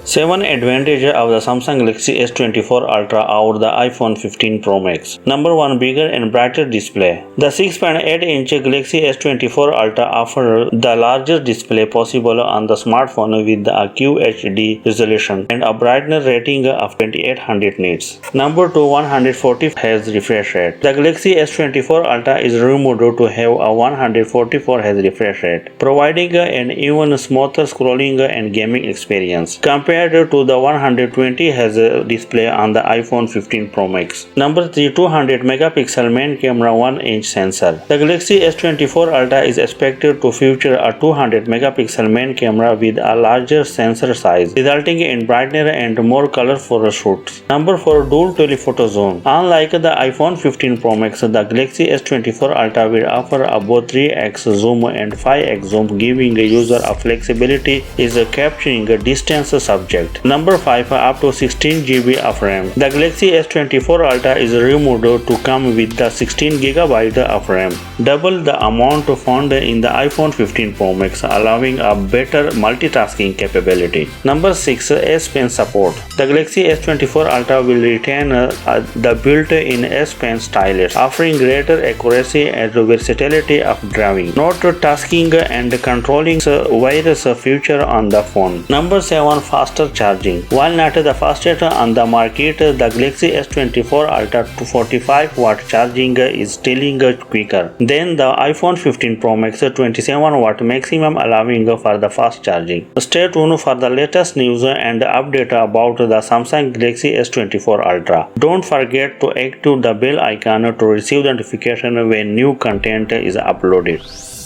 7 advantages of the Samsung Galaxy S24 Ultra over the iPhone 15 Pro Max. Number 1. Bigger and brighter display. The 6.8-inch Galaxy S24 Ultra offers the largest display possible on the smartphone with a QHD resolution and a brightness rating of 2800 nits. Number 2. 140 Hz refresh rate. The Galaxy S24 Ultra is rumored to have a 144 Hz refresh rate, providing an even smoother scrolling and gaming experience compared to the 120 Hz display on the iPhone 15 Pro Max. Number 3. 200 megapixel main camera 1-inch sensor. The Galaxy S24 Ultra is expected to feature a 200 megapixel main camera with a larger sensor size, resulting in brighter and more colorful shoots. Number 4. Dual telephoto zoom. Unlike the iPhone 15 Pro Max, the Galaxy S24 Ultra will offer both 3x zoom and 5x zoom, giving a user a flexibility in capturing a distance subject. Number 5. Up to 16 GB of RAM. The Galaxy S24 Ultra is rumored to come with the 16 GB of RAM, double the amount found in the iPhone 15 Pro Max, allowing a better multitasking capability. Number 6. S Pen support. The Galaxy S24 Ultra will retain the built-in S Pen stylus, offering greater accuracy and versatility of driving, note tasking, and controlling various features on the phone. Number 7. Faster charging. While not the fastest on the market, the Galaxy S24 Ultra 45-watt charging is still quicker than the iPhone 15 Pro Max 27-watt maximum, allowing for the fast charging. Stay tuned for the latest news and update about the Samsung Galaxy S24 Ultra. Don't forget to activate the bell icon to receive the notification when new content is uploaded.